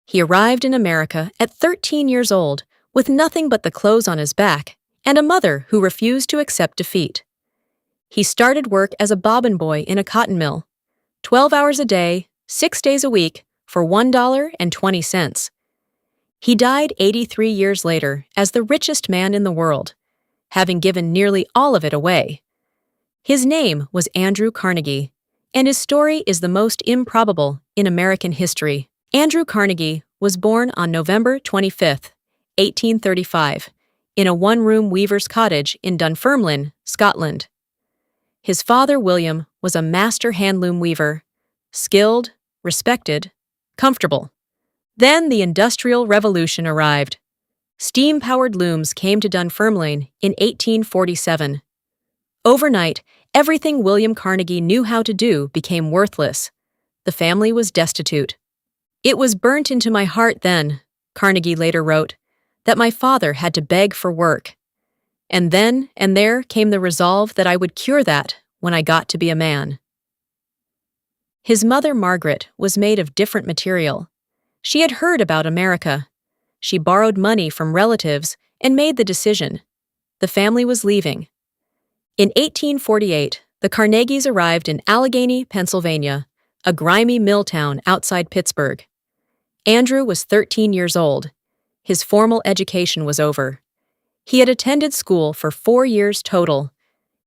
He arrived in America at 13 years old with nothing but the clothes on his back and a mother who refused to accept defeat. He started work as a bobbin boy in a cotton mill, 12 hours a day, 6 days a week, for $1.20. He died 83 years later as the richest man in the world, having given nearly all of it away. His name was Andrew Carnegie, and his story is the most improbable in American history. Andrew Carnegie was born on November 25, 1835, in a one-room weaver's cottage in Dunfermline, Scotland. His father, William, was a master handloom weaver, skilled, respected, comfortable. Then the Industrial Revolution arrived. Steam-powered looms came to Dunfermline in 1847. Overnight, everything William Carnegie knew how to do became worthless. The family was destitute. "It was burnt into my heart then," Carnegie later wrote, "that my father had to beg for work. And then and there came the resolve that I would cure that when I got to be a man." His mother, Margaret, was made of different material. She had heard about America. She borrowed money from relatives and made the decision. The family was leaving. In 1848, the Carnegies arrived in Allegheny, Pennsylvania, a grimy mill town outside Pittsburgh. Andrew was 13 years old. His formal education was over. He had attended school for 4 years total.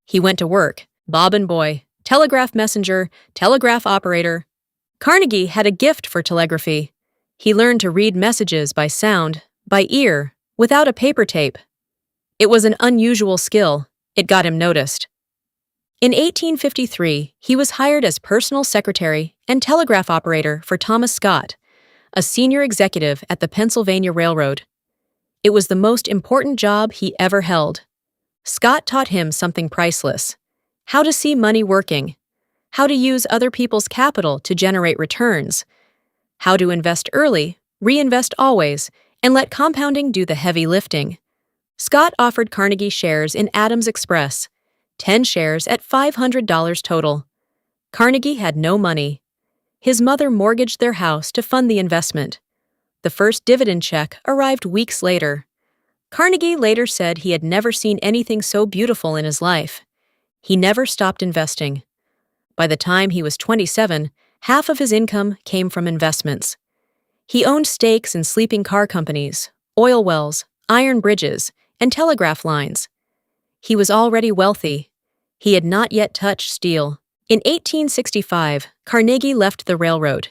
He went to work, bobbin boy, telegraph messenger, telegraph operator. Carnegie had a gift for telegraphy. He learned to read messages by sound, by ear, without a paper tape. It was an unusual skill. It got him noticed. In 1853, he was hired as personal secretary and telegraph operator for Thomas Scott, a senior executive at the Pennsylvania Railroad. It was the most important job he ever held. Scott taught him something priceless: how to see money working, how to use other people's capital to generate returns, how to invest early, reinvest always, and let compounding do the heavy lifting. Scott offered Carnegie shares in Adams Express, 10 shares at $500 total. Carnegie had no money. His mother mortgaged their house to fund the investment. The first dividend check arrived weeks later. Carnegie later said he had never seen anything so beautiful in his life. He never stopped investing. By the time he was 27, half of his income came from investments. He owned stakes in sleeping car companies, oil wells, iron bridges, and telegraph lines. He was already wealthy. He had not yet touched steel. In 1865, Carnegie left the railroad.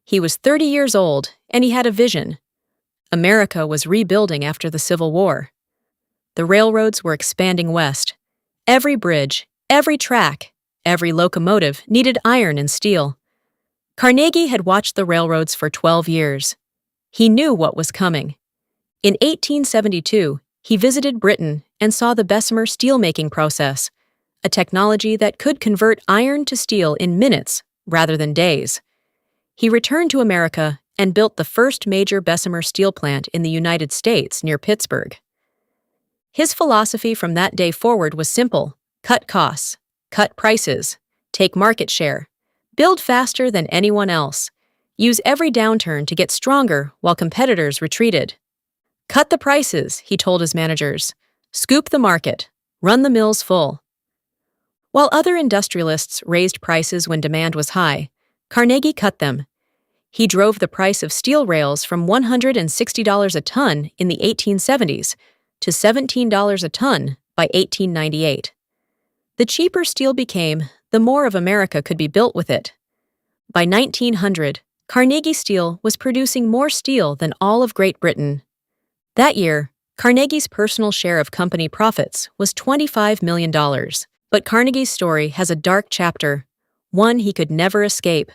He was 30 years old, and he had a vision. America was rebuilding after the Civil War. The railroads were expanding west. Every bridge, every track, every locomotive needed iron and steel. Carnegie had watched the railroads for 12 years. He knew what was coming. In 1872, he visited Britain and saw the Bessemer steelmaking process, a technology that could convert iron to steel in minutes rather than days. He returned to America and built the first major Bessemer steel plant in the United States near Pittsburgh. His philosophy from that day forward was simple: cut costs, cut prices, take market share, build faster than anyone else, use every downturn to get stronger while competitors retreated. Cut the prices, he told his managers. Scoop the market. Run the mills full. While other industrialists raised prices when demand was high, Carnegie cut them. He drove the price of steel rails from $160 a ton in the 1870s to $17 a ton by 1898. The cheaper steel became, the more of America could be built with it. By 1900, Carnegie Steel was producing more steel than all of Great Britain. That year, Carnegie's personal share of company profits was $25 million. But Carnegie's story has a dark chapter, one he could never escape.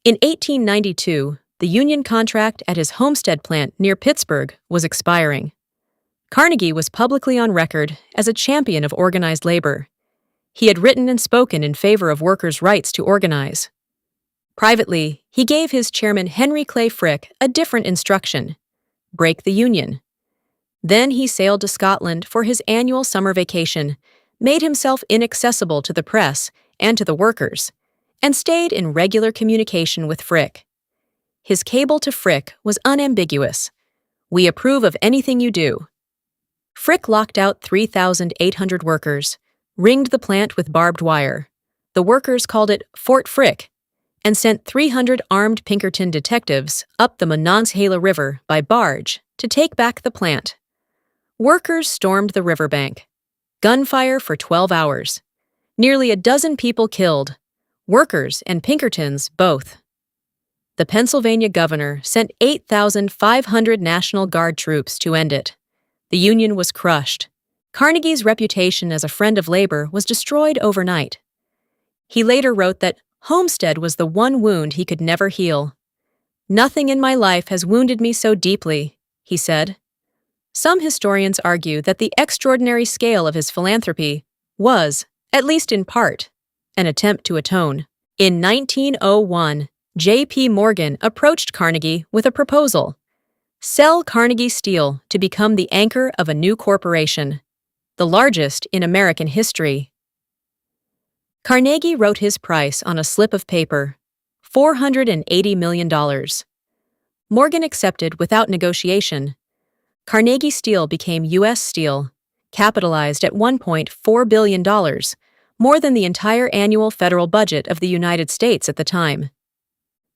In 1892, the union contract at his Homestead plant near Pittsburgh was expiring. Carnegie was publicly on record as a champion of organized labor. He had written and spoken in favor of workers' rights to organize. Privately, he gave his chairman Henry Clay Frick a different instruction: break the union. Then he sailed to Scotland for his annual summer vacation, made himself inaccessible to the press and to the workers, and stayed in regular communication with Frick. His cable to Frick was unambiguous. "We approve of anything you do." Frick locked out 3,800 workers, ringed the plant with barbed wire. The workers called it Fort Frick, and sent 300 armed Pinkerton detectives up the Monongahela River by barge to take back the plant. Workers stormed the riverbank. Gunfire for 12 hours. Nearly a dozen people killed, workers and Pinkertons both. The Pennsylvania governor sent 8,500 National Guard troops to end it. The Union was crushed. Carnegie's reputation as a friend of labor was destroyed overnight. He later wrote that Homestead was the one wound he could never heal. "Nothing in my life has wounded me so deeply," he said. Some historians argue that the extraordinary scale of his philanthropy was, at least in part, an attempt to atone. In 1901, J.P. Morgan approached Carnegie with a proposal: sell Carnegie Steel to become the anchor of a new corporation, the largest in American history. Carnegie wrote his price on a slip of paper: $480 million. Morgan accepted without negotiation. Carnegie Steel became U.S. Steel, capitalized at $1.4 billion, more than the entire annual federal budget of the United States at the time.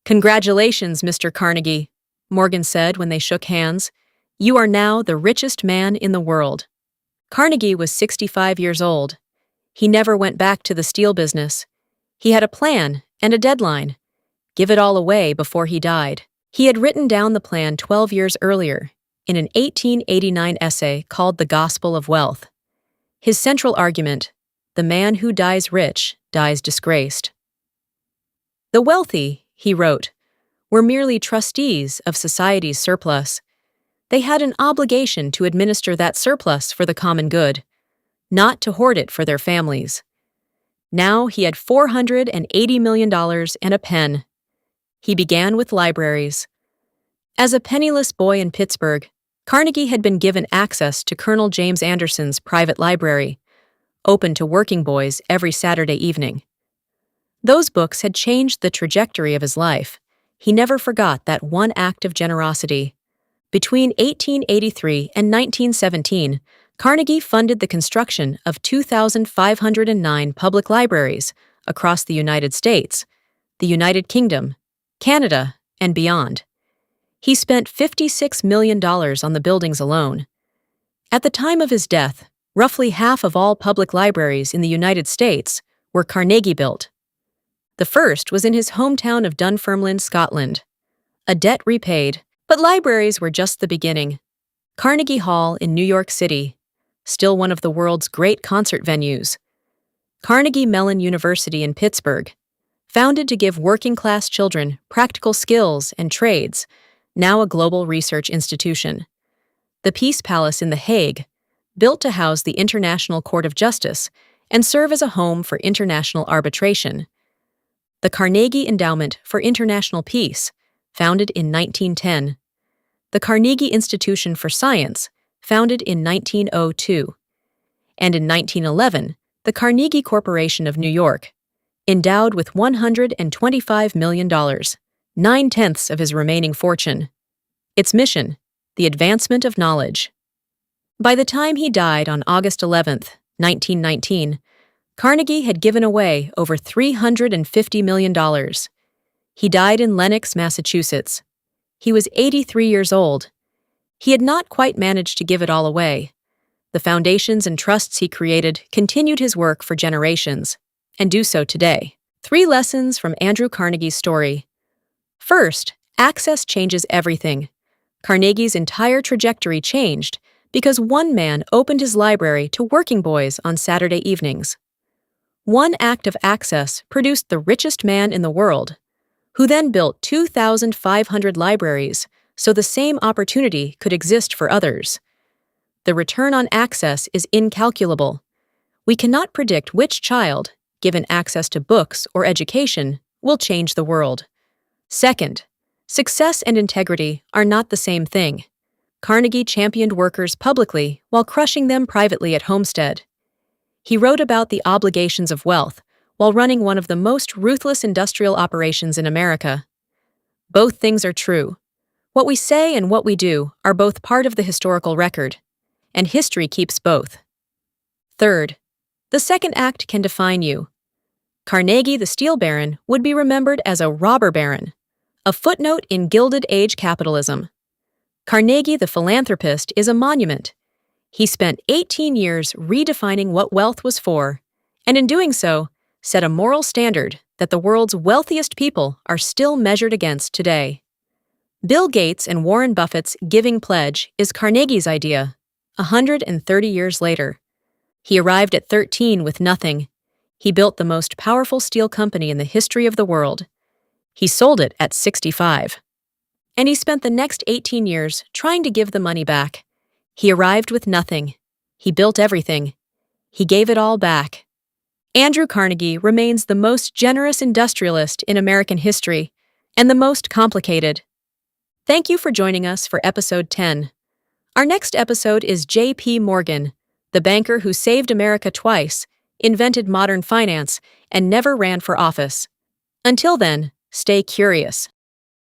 "Congratulations, Mr. Carnegie," Morgan said when they shook hands. "You are now the richest man in the world." Carnegie was 65 years old. He never went back to the steel business. He had a plan and a deadline: give it all away before he died. He had written down the plan 12 years earlier in an 1889 essay called The Gospel of Wealth. His central argument: the man who dies rich dies disgraced. "The wealthy," he wrote, "were merely trustees of society's surplus. They had an obligation to administer that surplus for the common good, not to hoard it for their families." Now he had $480 million and a pen. He began with libraries. As a penniless boy in Pittsburgh, Carnegie had been given access to Colonel James Anderson's private library, open to working boys every Saturday evening. Those books had changed the trajectory of his life. He never forgot that one act of generosity. Between 1883 and 1917, Carnegie funded the construction of 2,509 public libraries across the United States, the United Kingdom, Canada, and beyond. He spent $56 million on the buildings alone. At the time of his death, roughly half of all public libraries in the United States were Carnegie-built. The first was in his hometown of Dunfermline, Scotland. A debt repaid, but libraries were just the beginning. Carnegie Hall in New York City, still one of the world's great concert venues. Carnegie Mellon University in Pittsburgh, founded to give working-class children practical skills and trades, now a global research institution. The Peace Palace in The Hague, built to house the International Court of Justice and serve as a home for international arbitration. The Carnegie Endowment for International Peace, founded in 1910. The Carnegie Institution for Science, founded in 1902. And in 1911, the Carnegie Corporation of New York, endowed with $125 million, 9/10 of his remaining fortune. Its mission: the advancement of knowledge. By the time he died on August 11, 1919, Carnegie had given away over $350 million. He died in Lenox, Massachusetts. He was 83 years old. He had not quite managed to give it all away. The foundations and trusts he created continued his work for generations, and do so today. 3 lessons from Andrew Carnegie's story. First, access changes everything. Carnegie's entire trajectory changed because one man opened his library to working boys on Saturday evenings. One act of access produced the richest man in the world, who then built 2,500 libraries so the same opportunity could exist for others. The return on access is incalculable. We cannot predict which child, given access to books or education, will change the world. Second, success and integrity are not the same thing. Carnegie championed workers publicly while crushing them privately at Homestead. He wrote about the obligations of wealth while running one of the most ruthless industrial operations in America. Both things are true. What we say and what we do are both part of the historical record, and history keeps both. Third, the second act can define you. Carnegie the Steel Baron would be remembered as a robber baron, a footnote in Gilded Age capitalism. Carnegie the philanthropist is a monument. He spent 18 years redefining what wealth was for, and in doing so, set a moral standard that the world's wealthiest people are still measured against today. Bill Gates and Warren Buffett's giving pledge is Carnegie's idea, 130 years later. He arrived at 13 with nothing. He built the most powerful steel company in the history of the world. He sold it at 65. And he spent the next 18 years trying to give the money back. He arrived with nothing. He built everything. He gave it all back. Andrew Carnegie remains the most generous industrialist in American history, and the most complicated. Thank you for joining us for episode 10. Our next episode is J.P. Morgan, the banker who saved America twice, invented modern finance, and never ran for office. Until then, stay curious.